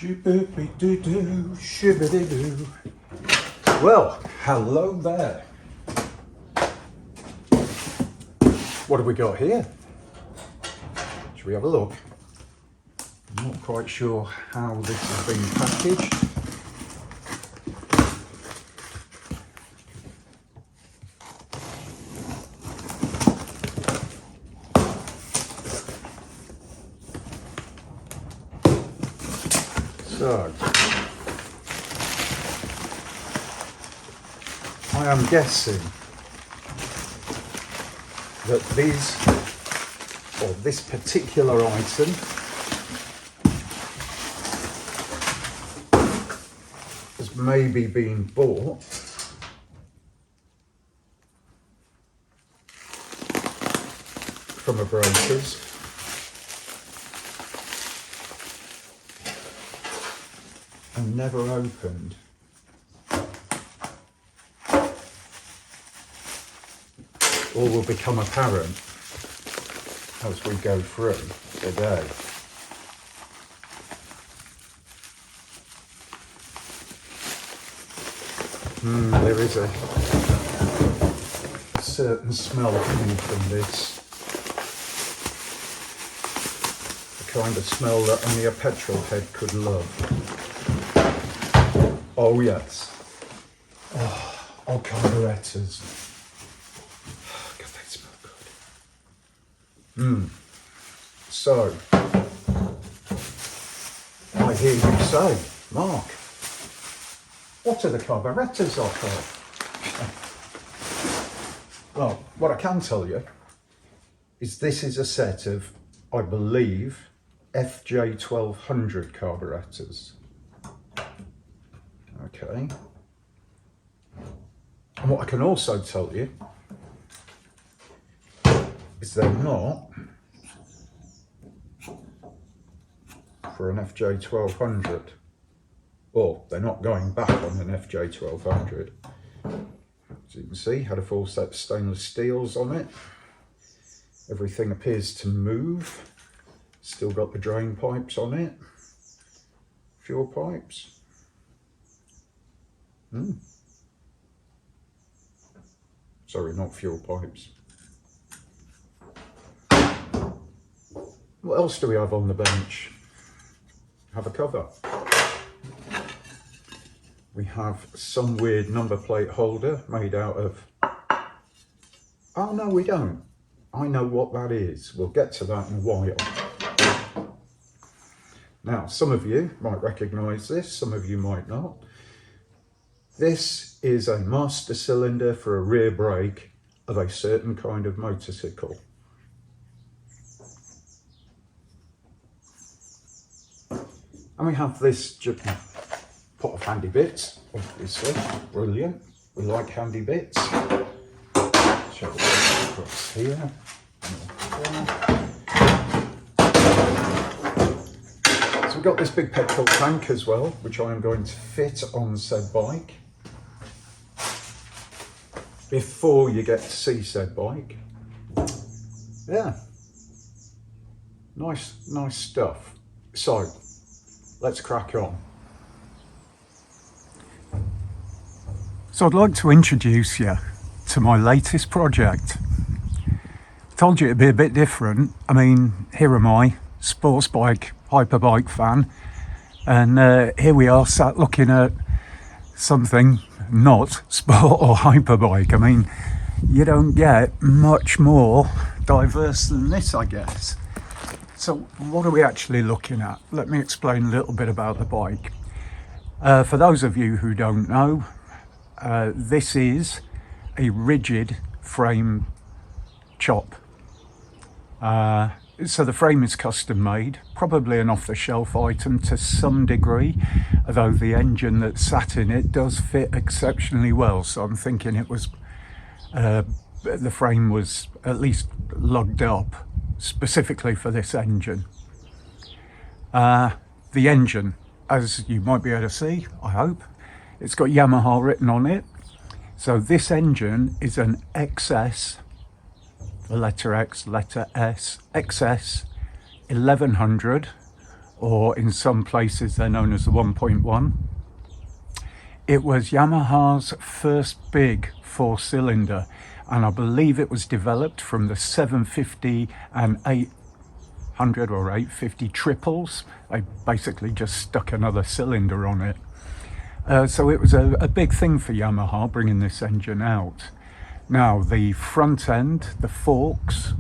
Shoo-boo-be-doo-doo, shoo-be-doo-doo. Well, hello there. What have we got here? Should we have a look? I'm not quite sure how this has been packaged. So, I am guessing that this particular item has maybe been bought from a broker's and never opened. All will become apparent as we go through today. There is a certain smell coming from this. The kind of smell that only a petrol head could love. Oh yes. Oh, carburetors. God, they smell good. So, I hear you say, Mark, what are the carburetors off of? Well, what I can tell you is this is a set of, I believe, FJ1200 carburetors. Okay. And what I can also tell you is they're not for an FJ1200. Well, they're not going back on an FJ1200. As you can see, had a full set of stainless steels on it. Everything appears to move. Still got the drain pipes on it. Fuel pipes. Sorry, not fuel pipes. What else do we have on the bench? Have a cover. We have some weird number plate holder made out of... Oh no, we don't. I know what that is. We'll get to that in a while. Now, some of you might recognise this, some of you might not. This is a master cylinder for a rear brake of a certain kind of motorcycle. And we have this pot of handy bits, obviously, brilliant. We like handy bits. Show the across here. So we've got this big petrol tank as well, which I am going to fit on said bike. Before you get to see said bike. Yeah, nice stuff. So, let's crack on. So I'd like to introduce you to my latest project. I told you it'd be a bit different. I mean, here am I, sports bike, hyperbike fan, and here we are sat looking at something not sport or hyperbike. I mean, you don't get much more diverse than this, I guess. So what are we actually looking at? Let me explain a little bit about the bike. For those of you who don't know, this is a rigid frame chop. So the frame is custom made, probably an off-the-shelf item to some degree, although the engine that sat in it does fit exceptionally well. So I'm thinking it was, the frame was at least lugged up specifically for this engine. The engine, as you might be able to see, I hope, it's got Yamaha written on it. So this engine is an XS, the letter X, letter S, XS 1100 or in some places they're known as the 1.1. It was Yamaha's first big four-cylinder, and I believe it was developed from the 750 and 800 or 850 triples. They basically just stuck another cylinder on it. So it was a big thing for Yamaha bringing this engine out. Now the front end, the forks,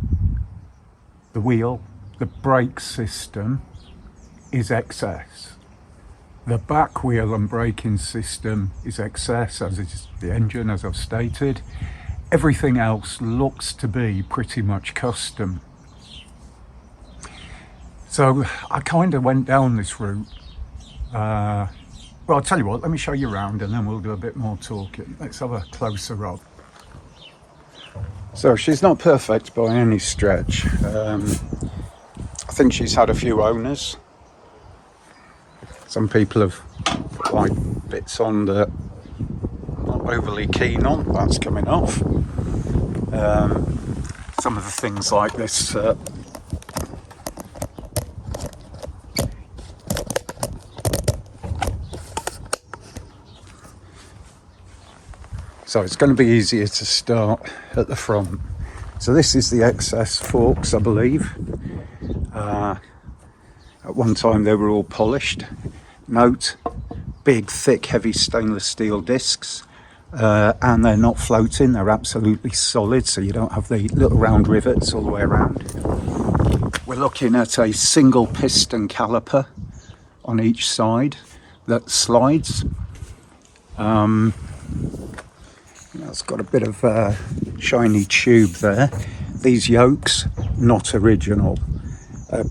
the wheel, the brake system is XS. The back wheel and braking system is XS, as is the engine, as I've stated. Everything else looks to be pretty much custom. So I kind of went down this route. Well, I'll tell you what, let me show you around and then we'll do a bit more talking. Let's have a closer up. So she's not perfect by any stretch. I think she's had a few owners. Some people have put like bits on that I'm not overly keen on. That's coming off. Some of the things like this so it's going to be easier to start at the front. So this is the XS forks, I believe. At one time they were all polished. Note, big, thick, heavy stainless steel discs. And they're not floating, they're absolutely solid, so you don't have the little round rivets all the way around. We're looking at a single piston caliper on each side that slides. It's got a bit of a shiny tube there. These yokes, not original.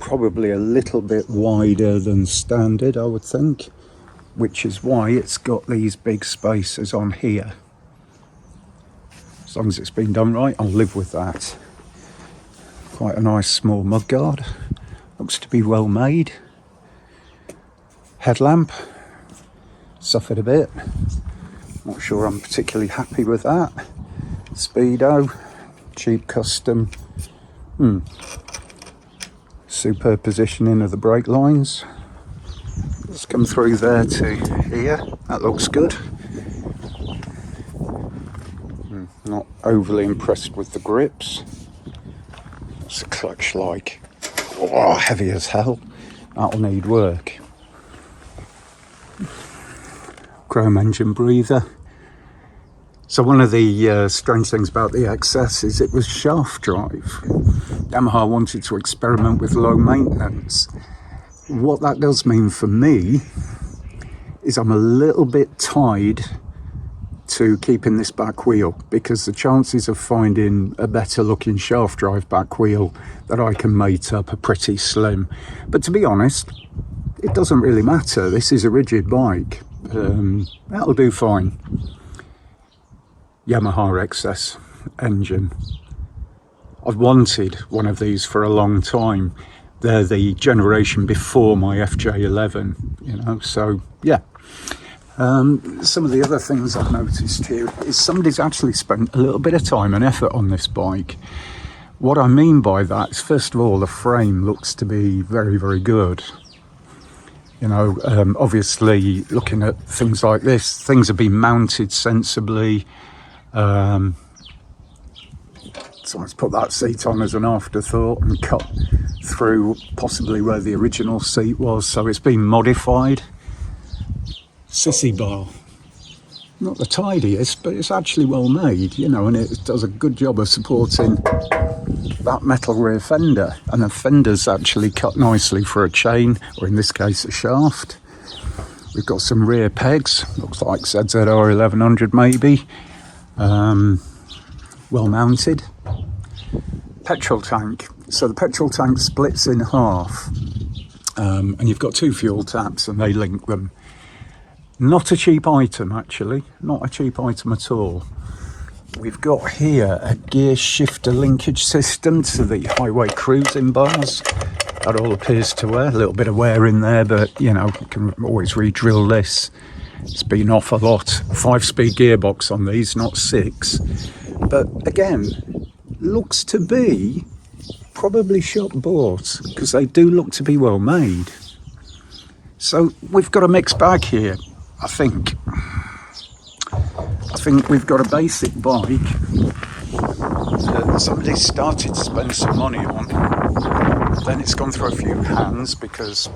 Probably a little bit wider than standard, I would think, which is why it's got these big spacers on here. As long as it's been done right, I'll live with that. Quite a nice small mudguard. Looks to be well made. Headlamp, suffered a bit. Not sure I'm particularly happy with that. Speedo, cheap custom. Superb positioning of the brake lines. Let's come through there to here. That looks good. Not overly impressed with the grips. What's the clutch like? Oh, heavy as hell. That'll need work. Chrome engine breather. So one of the strange things about the XS is it was shaft drive. Yamaha wanted to experiment with low maintenance. What that does mean for me is I'm a little bit tied to keeping this back wheel, because the chances of finding a better looking shaft drive back wheel that I can mate up are pretty slim. But to be honest, it doesn't really matter. This is a rigid bike. That'll do fine. Yamaha XS engine. I've wanted one of these for a long time. They're the generation before my FJ11, you know, so yeah. Some of the other things I've noticed here is somebody's actually spent a little bit of time and effort on this bike. What I mean by that is, first of all, the frame looks to be very, very good. You know, obviously looking at things like this, things have been mounted sensibly. Someone's put that seat on as an afterthought and cut through possibly where the original seat was, so it's been modified. Sissy bar, not the tidiest, but it's actually well made, you know, and it does a good job of supporting that metal rear fender, and the fender's actually cut nicely for a chain, or in this case a shaft. We've got some rear pegs, looks like ZZR 1100 maybe. Well mounted. Petrol tank. So the petrol tank splits in half, and you've got two fuel taps and they link them. Not a cheap item, actually, not a cheap item at all. We've got here a gear shifter linkage system to the highway cruising bars. That all appears to wear, a little bit of wear in there, but you know, you can always re-drill this. It's been off a lot. 5-speed gearbox on these, not 6. But again, looks to be probably shop bought, because they do look to be well made. So we've got a mixed bag here, I think. I think we've got a basic bike that somebody started to spend some money on. Then it's gone through a few hands because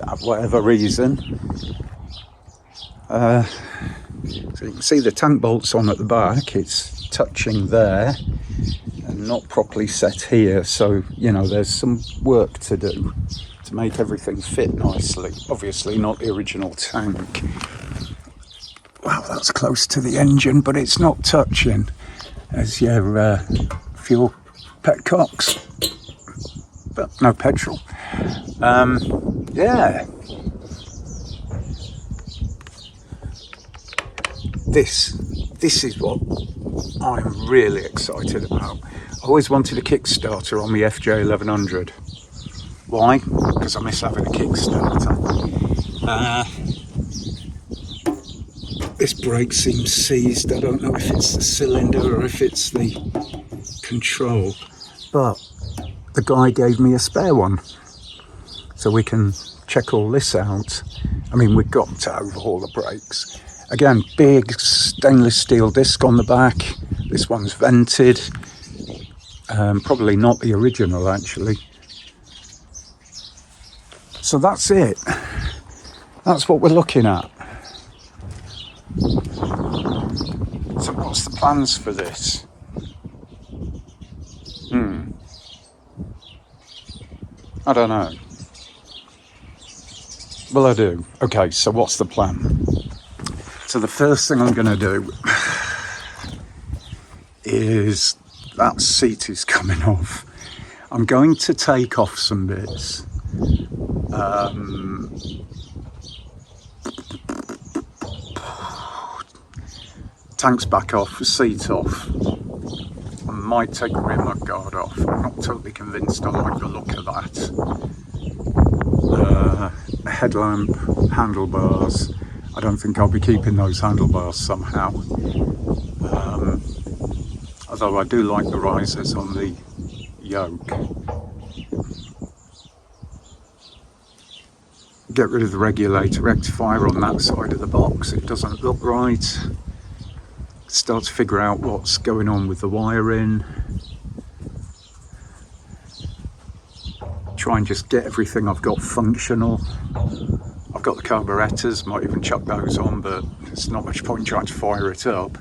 of whatever reason. So you can see the tank bolts on at the back. It's touching there and not properly set here. So, you know, there's some work to do to make everything fit nicely. Obviously not the original tank. Wow, that's close to the engine, but it's not touching. There's your fuel petcocks, but no petrol. Yeah. This is what I'm really excited about. I always wanted a Kickstarter on the FJ1100. Why? Because I miss having a Kickstarter. This brake seems seized. I don't know if it's the cylinder or if it's the control, but the guy gave me a spare one, so we can check all this out. I mean, we've got to overhaul the brakes. Again, big stainless steel disc on the back. This one's vented. Probably not the original, actually. So that's it. That's what we're looking at. So what's the plans for this? I don't know. Well, I do. Okay, so what's the plan? So the first thing I'm going to do is that seat is coming off. I'm going to take off some bits. Tank's back off, seat off. I might take the rear mud guard off. I'm not totally convinced I like the look of that. Headlamp, handlebars. I don't think I'll be keeping those handlebars somehow. Although I do like the risers on the yoke. Get rid of the regulator rectifier on that side of the box. It doesn't look right. Start to figure out what's going on with the wiring. Try and just get everything I've got functional. I've got the carburetors, might even chuck those on, but there's not much point trying to fire it up.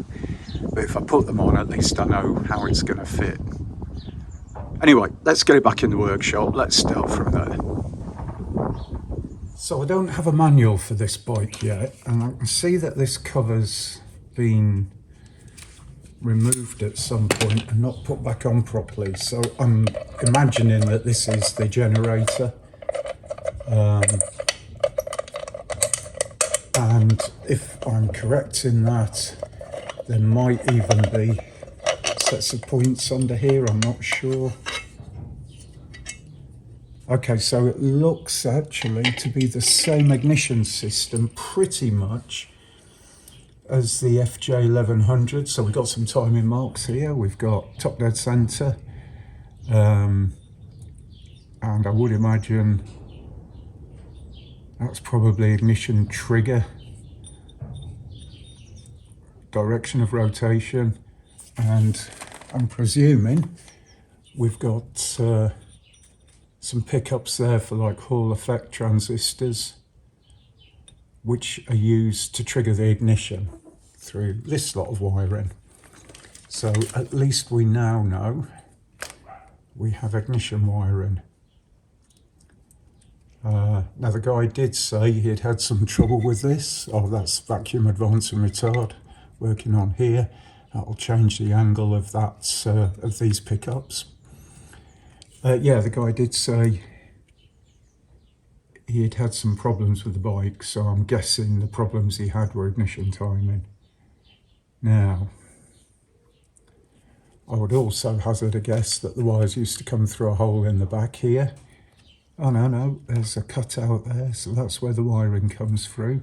But if I put them on, at least I know how it's going to fit. Anyway, let's get it back in the workshop. Let's start from there. So I don't have a manual for this bike yet, and I can see that this cover's been removed at some point and not put back on properly. So I'm imagining that this is the generator. And if I'm correct in that, there might even be sets of points under here, I'm not sure. Okay, so it looks actually to be the same ignition system pretty much as the FJ1100. So we've got some timing marks here. We've got top dead center. And I would imagine that's probably ignition trigger, direction of rotation, and I'm presuming we've got some pickups there for like Hall effect transistors, which are used to trigger the ignition through this lot of wiring. So at least we now know we have ignition wiring. Now the guy did say he'd had some trouble with this. Oh, that's vacuum advancing retard working on here. That'll change the angle of that of these pickups. Yeah, the guy did say he had had some problems with the bike, so I'm guessing the problems he had were ignition timing. Now, I would also hazard a guess that the wires used to come through a hole in the back here. Oh no, there's a cutout there, so that's where the wiring comes through.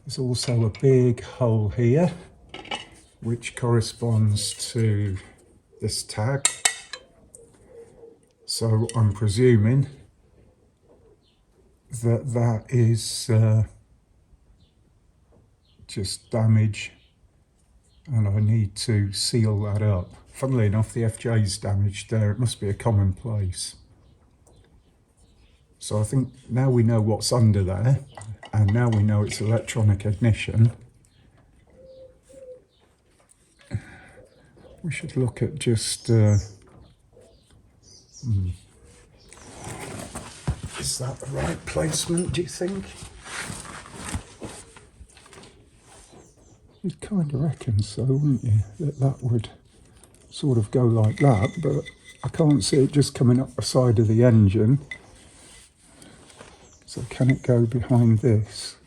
There's also a big hole here, which corresponds to this tag. So I'm presuming that that is just damage, and I need to seal that up. Funnily enough, the FJ's damaged there. It must be a common place. So I think now we know what's under there, and now we know it's electronic ignition. We should look at just is that the right placement, do you think? You'd kind of reckon so, wouldn't you? That would sort of go like that, but I can't see it just coming up the side of the engine. So can it go behind this?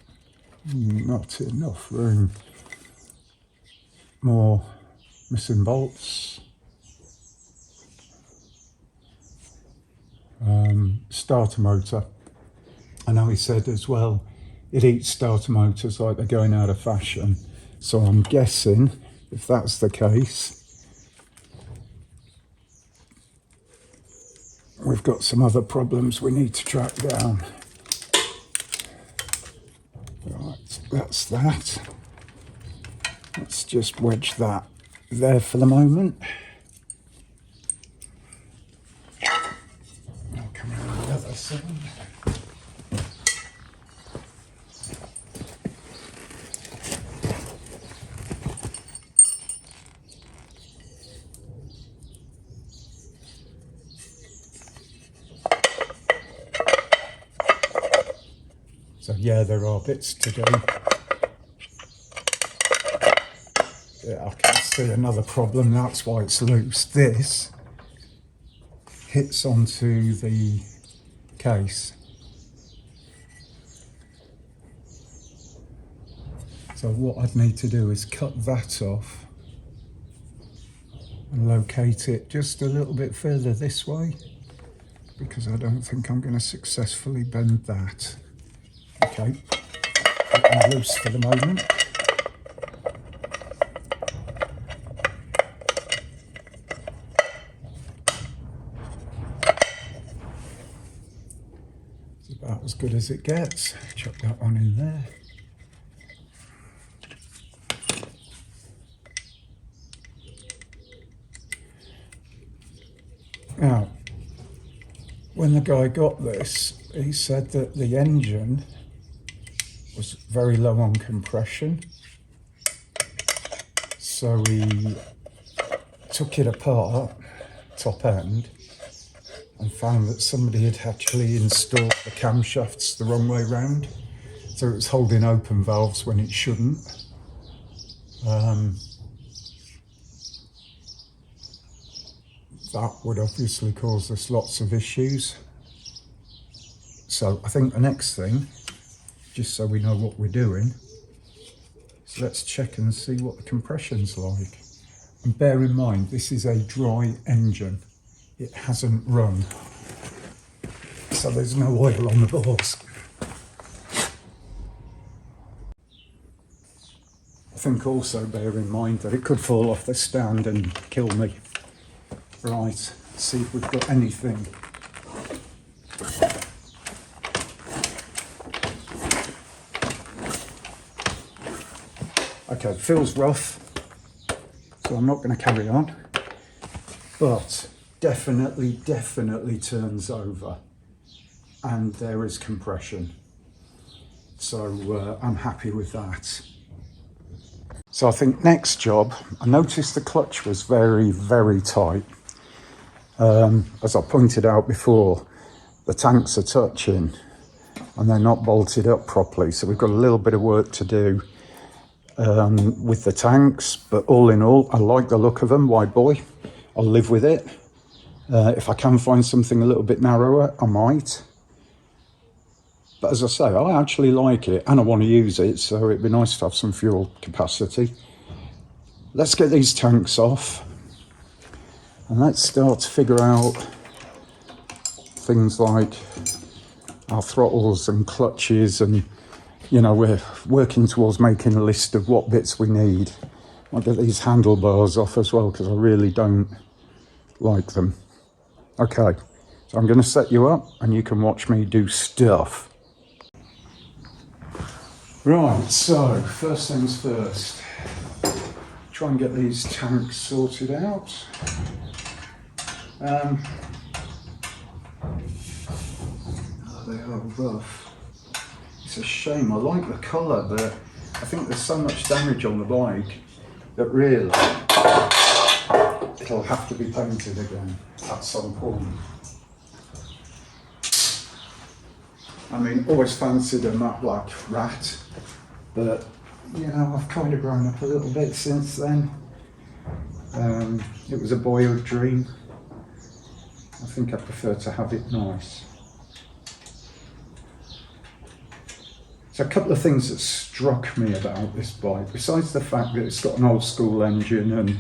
Not enough room. More missing bolts. Starter motor. I know he said as well, it eats starter motors like they're going out of fashion. So I'm guessing, if that's the case, we've got some other problems we need to track down. Right, that's that. Let's just wedge that there for the moment. I'll come around the other side. So yeah, there are bits to do. Yeah, I can see another problem, that's why it's loose. This hits onto the case. So what I'd need to do is cut that off and locate it just a little bit further this way, because I don't think I'm going to successfully bend that. Okay, I'm loose for the moment. It's about as good as it gets. Chuck that one in there. Now, when the guy got this, he said that the engine was very low on compression, so he took it apart, top end, and found that somebody had actually installed the camshafts the wrong way round, so it was holding open valves when it shouldn't. That would obviously cause us lots of issues. So I think the next thing, just so we know what we're doing, so let's check and see what the compression's like. And bear in mind, this is a dry engine. It hasn't run, so there's no oil on the balls. I think also bear in mind that it could fall off the stand and kill me. Right, see if we've got anything. Okay, feels rough, so I'm not going to carry on, but definitely turns over, and there is compression, so I'm happy with that. So I think next job, I noticed the clutch was very tight. As I pointed out before, the tanks are touching and they're not bolted up properly, so we've got a little bit of work to do with the tanks, but all in all, I like the look of them. Wide boy, I'll live with it. If I can find something a little bit narrower, I might. But as I say, I actually like it and I want to use it, so it'd be nice to have some fuel capacity. Let's get these tanks off and let's start to figure out things like our throttles and clutches, and you know, we're working towards making a list of what bits we need. I'll get these handlebars off as well, because I really don't like them. Okay, so I'm going to set you up and you can watch me do stuff. Right, so first things first, try and get these tanks sorted out. Oh, they are rough. It's a shame, I like the colour, but I think there's so much damage on the bike that really it'll have to be painted again at some point. I mean, always fancied a matte black rat, but you know, I've kind of grown up a little bit since then. It was a boyhood dream. I think I prefer to have it nice. So a couple of things that struck me about this bike, besides the fact that it's got an old school engine and,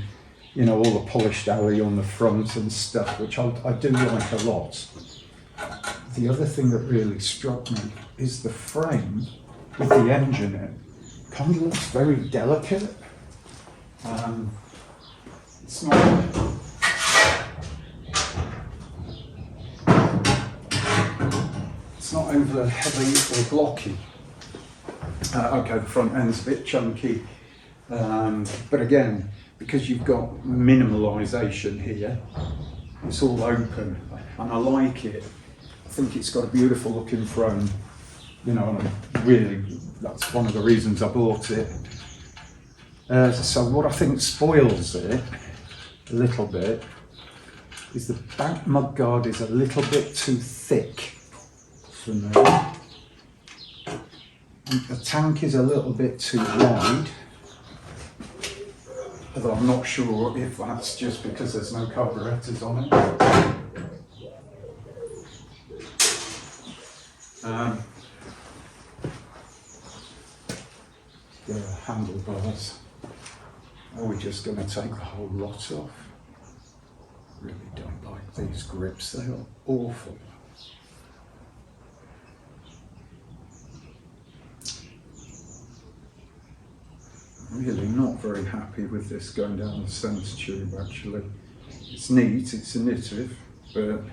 you know, all the polished alley on the front and stuff, which I do like a lot. The other thing that really struck me is the frame with the engine in. Kind of looks very delicate. It's not over heavy or blocky. Okay, the front end's a bit chunky, but again, because you've got minimalisation here, it's all open, and I like it. I think it's got a beautiful looking frame, you know, and really, that's one of the reasons I bought it. So what I think spoils it a little bit is the back mudguard is a little bit too thick for me. And the tank is a little bit too wide, although I'm not sure if that's just because there's no carburetors on it. The handlebars. Are we just going to take the whole lot off? Really don't like these grips, they are awful. Really not very happy with this going down the centre tube actually. It's neat, it's innovative, but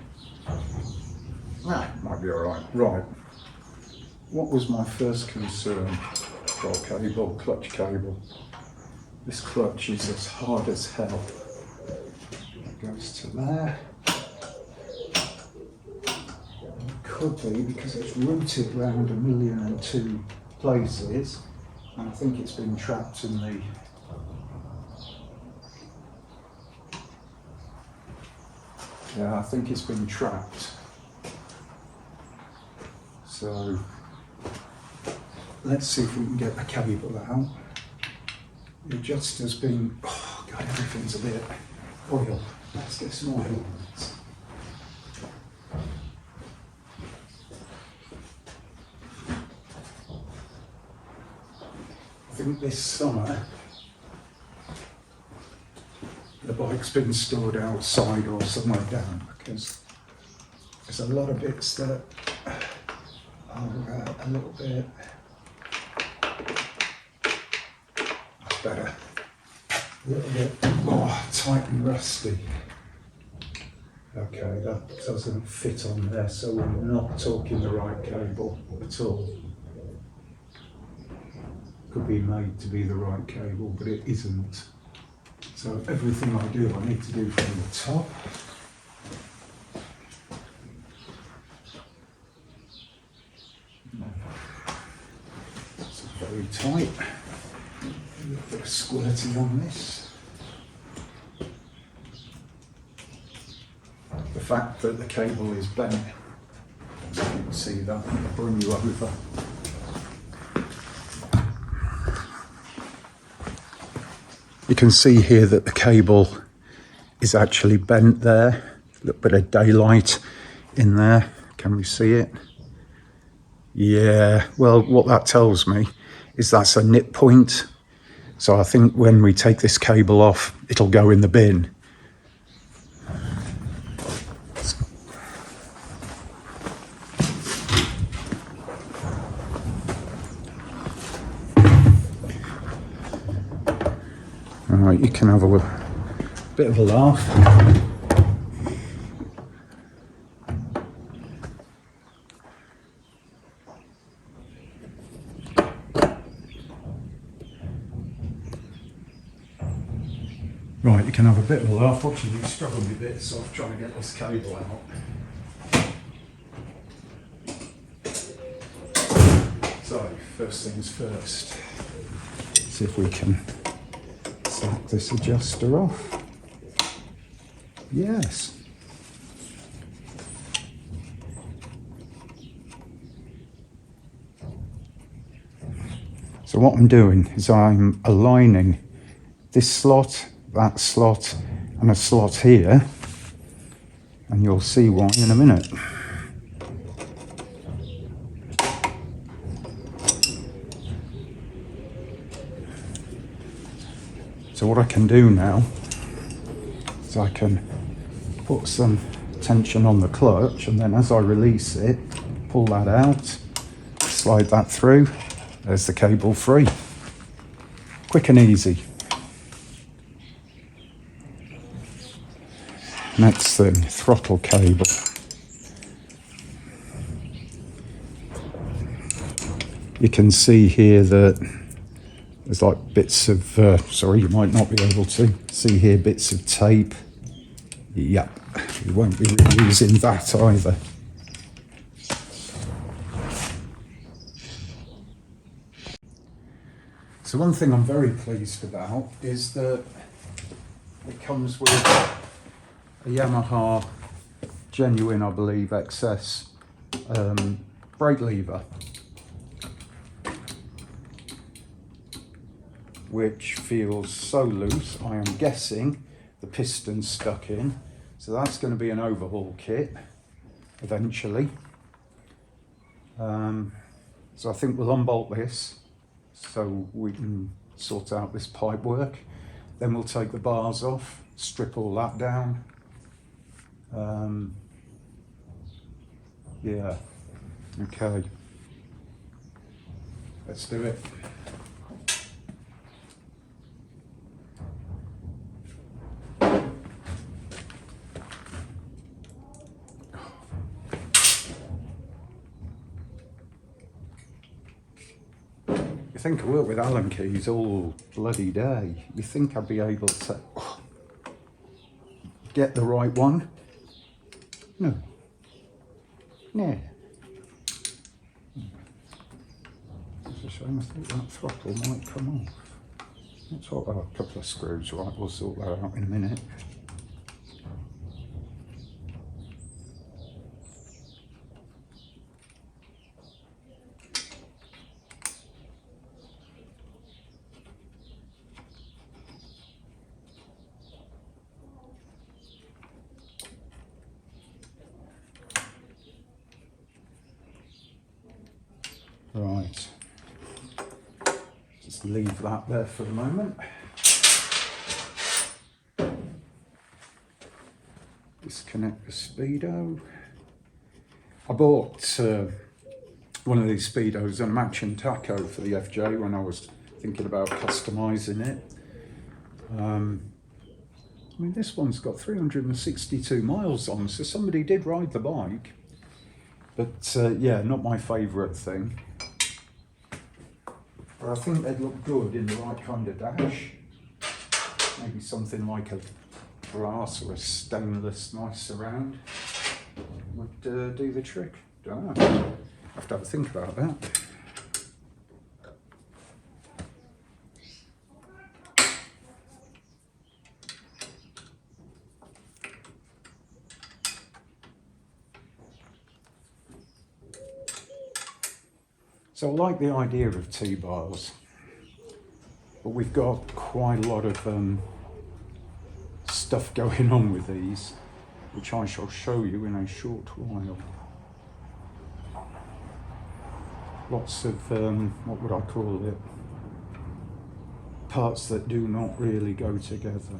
might be alright. Right, what was my first concern? Got cable, clutch cable. This clutch is as hard as hell. It goes to there. It could be because it's routed around 1,000,002 places. And I think it's been trapped in the I think it's been trapped. So let's see if we can get the cable out. The adjuster's been, oh god, everything's a bit oil. Let's get some oil. I think this summer the bike's been stored outside or somewhere down because there's a lot of bits that are a little bit better, a little bit tight and rusty. Okay, that doesn't fit on there, so we're not talking the right cable at all. Could be made to be the right cable, but it isn't. So everything I do, I need to do from the top. It's very tight. A little bit of squirting on this. The fact that the cable is bent, you can see that, I'll bring you over. You can see here that the cable is actually bent there. A little bit of daylight in there. Can we see it? Yeah, well, what that tells me is that's a nip point. So I think when we take this cable off, it'll go in the bin. Alright, you can have a bit of a laugh. can have a bit of a laugh watching you struggle with bits off trying to get this cable out. So, first things first, see if we can sack this adjuster off. Yes. So what I'm doing is I'm aligning this slot, that slot, and a slot here, and you'll see why in a minute. So what I can do now is I can put some tension on the clutch, and then as I release it, pull that out, slide that through. There's the cable free. Quick and easy. Next thing, throttle cable. You can see here that there's like bits of, sorry, you might not be able to see here, bits of tape. Yep, you won't be reusing that either. So one thing I'm very pleased about is that it comes with a Yamaha genuine, I believe, InXS brake lever, which feels so loose. I am guessing the piston's stuck in, so that's going to be an overhaul kit eventually. So I think we'll unbolt this so we can sort out this pipe work. Then we'll take the bars off, strip all that down. Yeah, okay, let's do it. You think I work with Allen keys all bloody day. You think I'd be able to get the right one? No. No. It's a shame. I thought that throttle might come off. That's what, a couple of screws, right? We'll sort that out in a minute. Right, just leave that there for the moment. Disconnect the speedo. I bought one of these speedos and a matching tacho for the FJ when I was thinking about customising it. I mean, this one's got 362 miles on, so somebody did ride the bike. But yeah, not my favourite thing. But I think they'd look good in the right kind of dash. Maybe something like a brass or a stainless nice surround would do the trick. Don't know. Have to have a think about that. So I like the idea of T-bars, but we've got quite a lot of stuff going on with these, which I shall show you in a short while. Lots of, what would I call it, parts that do not really go together.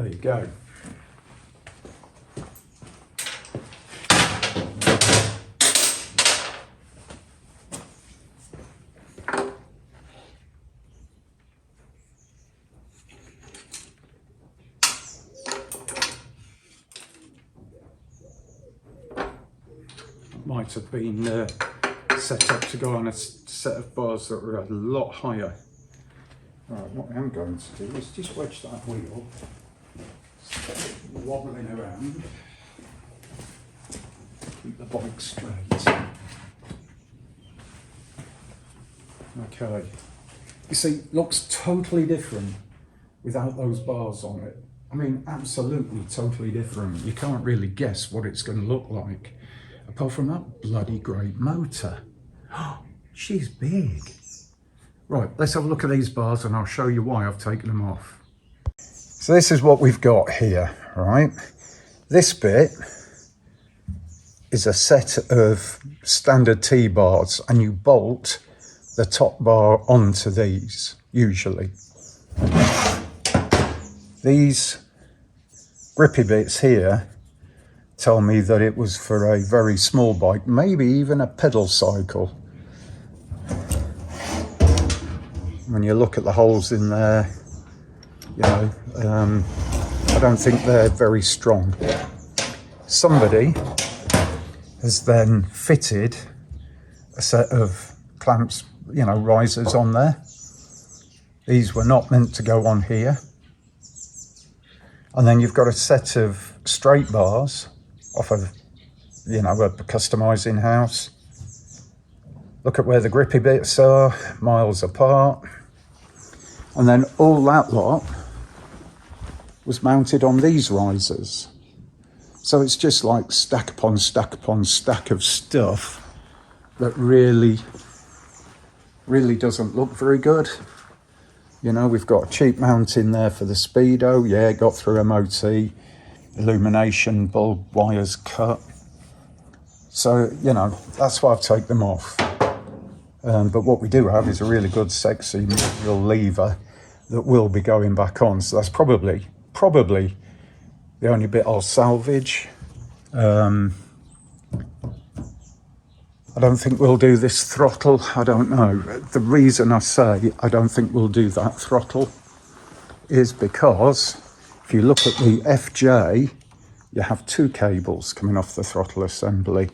There you go. Might have been set up to go on a set of bars that were a lot higher. Right, what I'm going to do is just wedge that wheel, wobbling around, keep the bike straight. Okay, you see, looks totally different without those bars on it. I mean, absolutely totally different. You can't really guess what it's going to look like. Apart from that bloody great motor. She's big. Right, let's have a look at these bars and I'll show you why I've taken them off. So this is what we've got here, right? This bit is a set of standard T-bars and you bolt the top bar onto these, usually. These grippy bits here tell me that it was for a very small bike, maybe even a pedal cycle. When you look at the holes in there, you know, I don't think they're very strong. Somebody has then fitted a set of clamps, you know, risers on there. These were not meant to go on here. And then you've got a set of straight bars off of, you know, a customising house. Look at where the grippy bits are, miles apart. And then all that lot was mounted on these risers. So it's just like stack upon stack upon stack of stuff that really doesn't look very good. You know, we've got a cheap mount in there for the Speedo. Yeah, got through MOT. Illumination bulb wires cut. So, you know, that's why I've taken them off. But what we do have is a really good sexy little lever that will be going back on. So that's probably the only bit I'll salvage. I don't think we'll do this throttle. I don't know. The reason I say I don't think we'll do that throttle is because if you look at the FJ, you have two cables coming off the throttle assembly.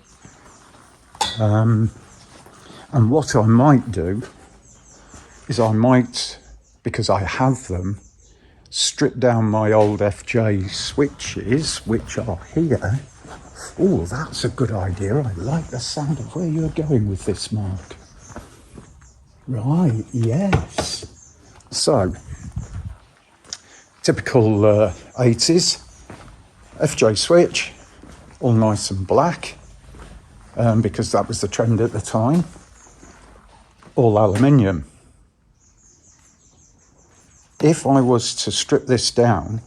And what I might do is I might, because I have them, strip down my old FJ switches, which are here. Oh, that's a good idea. I like the sound of where you're going with this, Mark. Right, yes. So, typical 80s FJ switch, all nice and black, because that was the trend at the time. All aluminium. If I was to strip this down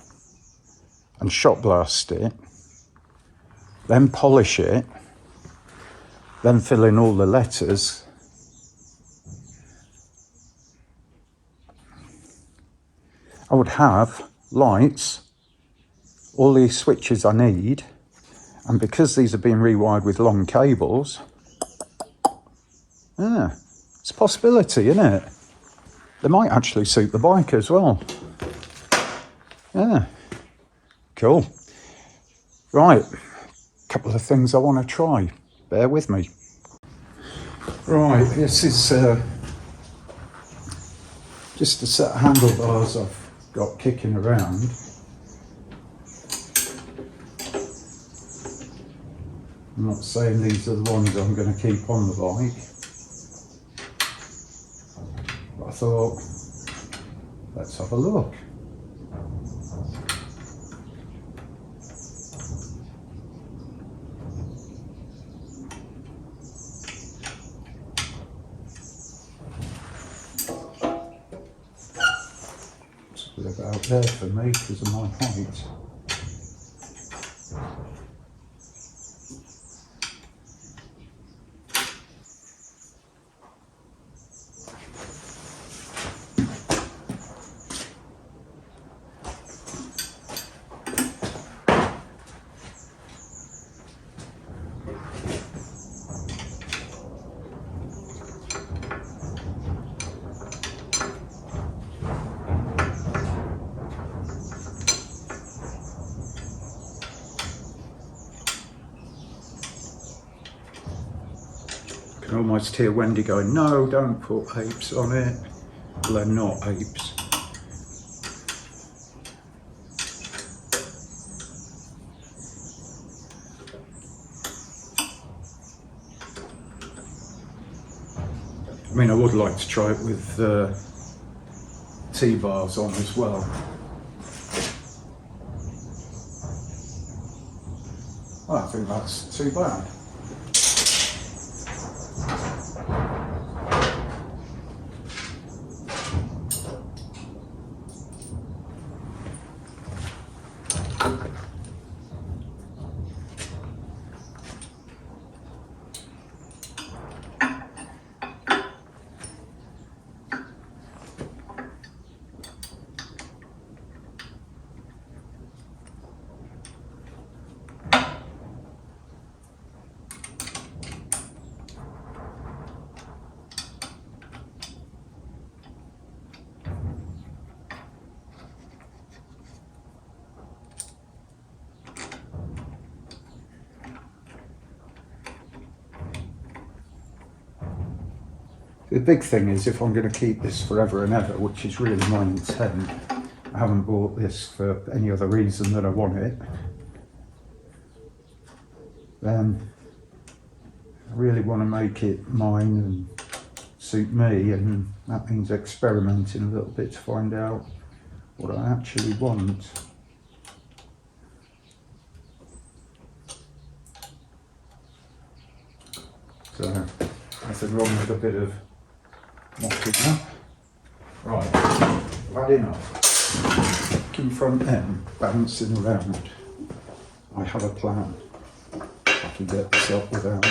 and shot blast it, then polish it, then fill in all the letters, I would have lights, all these switches I need, and because these are being rewired with long cables, yeah, it's a possibility, isn't it? They might actually suit the bike as well. Yeah, cool. Right, couple of things I want to try. Bear with me. Right, this is just a set of handlebars I've got kicking around. I'm not saying these are the ones I'm going to keep on the bike. But I thought, let's have a look. About there for me because of my height. can almost hear Wendy going, no, don't put apes on it. Well, they're not apes. I mean, I would like to try it with T-bars on as well. I don't think that's too bad. The big thing is, if I'm going to keep this forever and ever, which is really my intent, I haven't bought this for any other reason than I want it, then I really want to make it mine and suit me, and that means experimenting a little bit to find out what I actually want. So, nothing wrong with a bit of mocking up. Right, I've had enough. Looking front end, bouncing around. I have a plan. I can get this up without.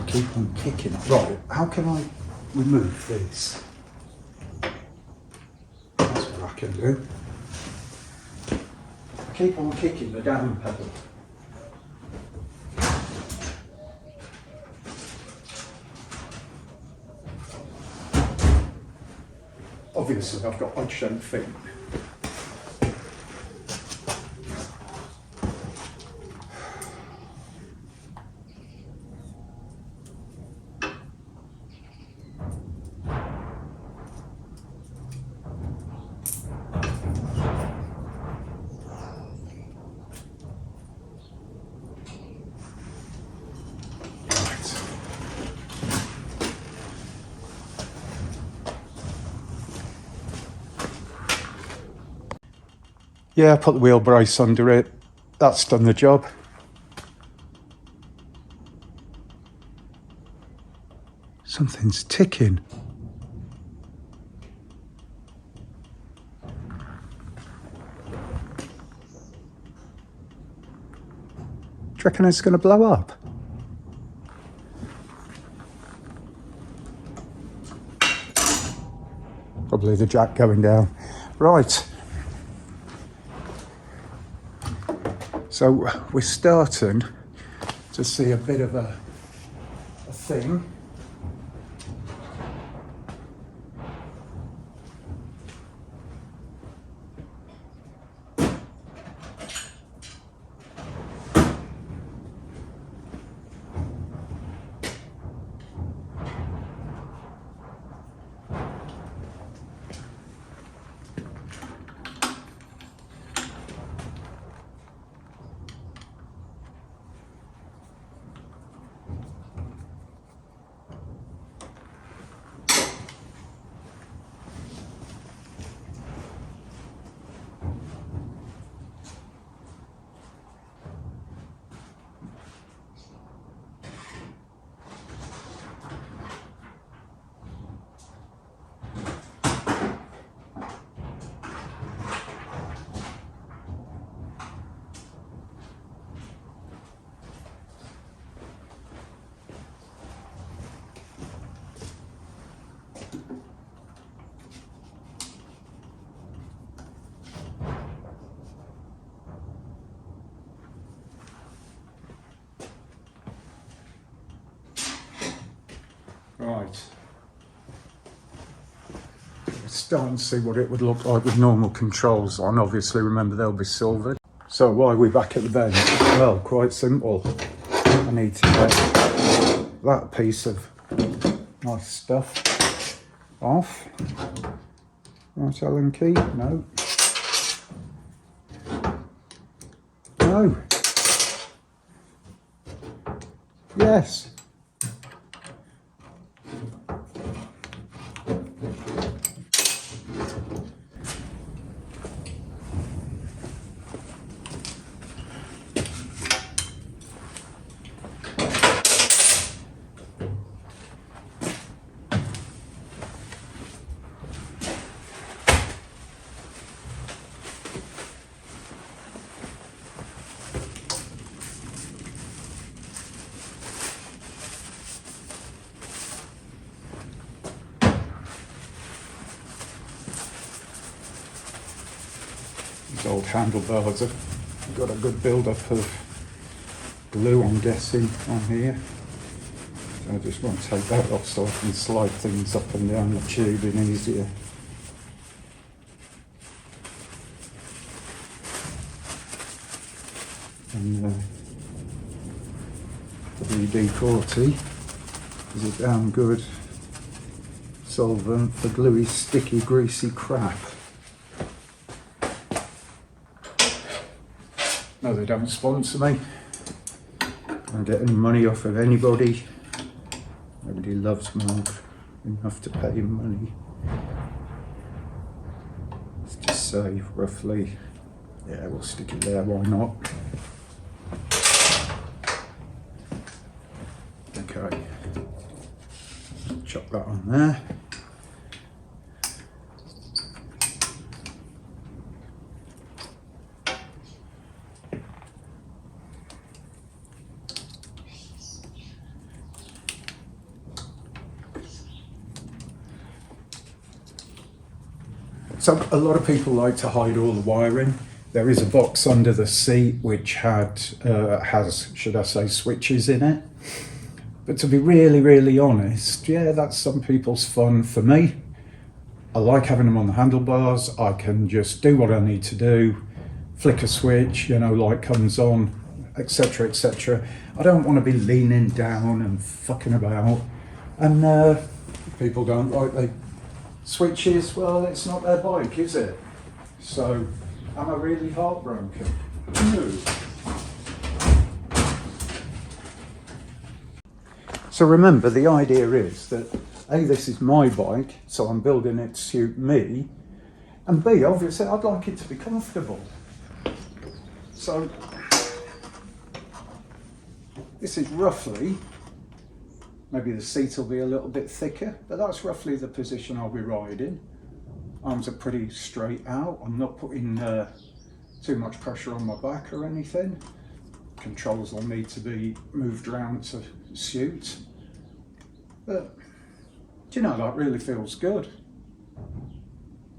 Keep on kicking. Right, how can I remove this? That's what I can do. I keep on kicking the down pedal. Obviously, I've got odd-shaped feet. Yeah, put the wheel brace under it. That's done the job. Something's ticking. Do you reckon it's going to blow up? Probably the jack going down. Right. So we're starting to see a bit of a thing. Right. We're starting to see what it would look like with normal controls on. Obviously, remember they'll be silvered. So why are we back at the bench? Well, quite simple. I need to get that piece of nice stuff off. Right, Allen key? No. No. Yes. These old handlebars have got a good build-up of glue, I'm guessing, on here. So I just want to take that off so I can slide things up and down the tubing easier. And WD-40 is a damn good solvent for gluey, sticky, greasy crap. No, they don't sponsor me. I don't get any money off of anybody. Nobody loves Mark enough to pay him money. Let's just say roughly, yeah, we'll stick it there, why not? Okay, chuck that on there. So a lot of people like to hide all the wiring. There is a box under the seat which has, should I say, switches in it. But to be really, really honest, yeah, that's some people's fun. For me, I like having them on the handlebars. I can just do what I need to do, flick a switch, you know, light comes on, etc., etc. I don't want to be leaning down and fucking about. And people don't like the switches. Well, it's not their bike, is it? So, am I really heartbroken? No. So remember, the idea is that A, this is my bike, so I'm building it to suit me, and B, obviously, I'd like it to be comfortable. So, this is roughly, maybe the seat will be a little bit thicker, but that's roughly the position I'll be riding. Arms are pretty straight out. I'm not putting too much pressure on my back or anything. Controls will need to be moved around to suit. But, do you know, that really feels good.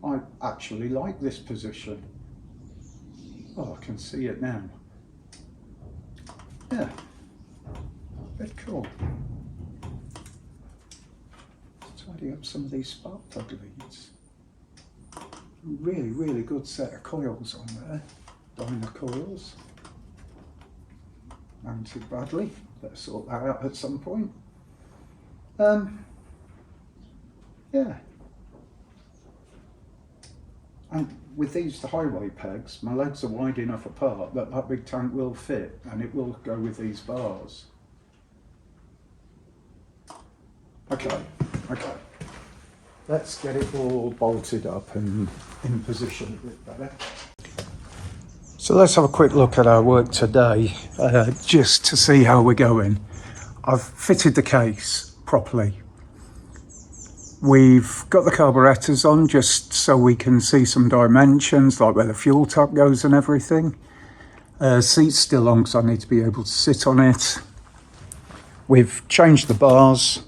I actually like this position. Oh, I can see it now. Yeah, a bit cool. Tidy up some of these spark plug leads. Really, really good set of coils on there. Dyna coils. Mounted badly. Better sort that out at some point. Yeah. And with these, the highway pegs, my legs are wide enough apart that that big tank will fit, and it will go with these bars. Okay. Let's get it all bolted up and in position a bit better. So let's have a quick look at our work today, just to see how we're going. I've fitted the case properly. We've got the carburetors on just so we can see some dimensions, like where the fuel tap goes and everything. Seat's still on because I need to be able to sit on it. We've changed the bars.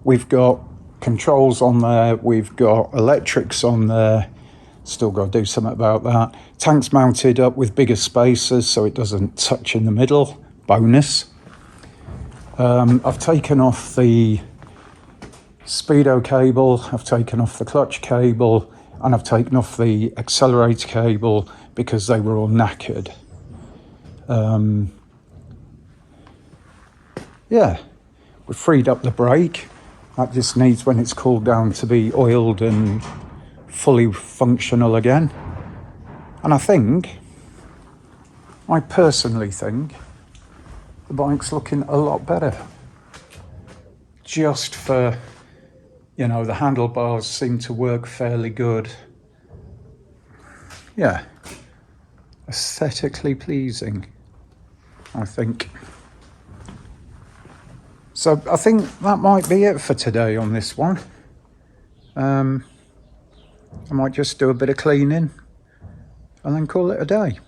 We've got controls on there. We've got electrics on there. Still got to do something about that. Tank's mounted up with bigger spacers so it doesn't touch in the middle. Bonus. I've taken off the speedo cable, I've taken off the clutch cable, and I've taken off the accelerator cable because they were all knackered. Yeah, we freed up the brake. That just needs, when it's cooled down, to be oiled and fully functional again. And I personally think the bike's looking a lot better. Just for, the handlebars seem to work fairly good. Yeah, aesthetically pleasing, I think. So I think that might be it for today on this one. I might just do a bit of cleaning and then call it a day.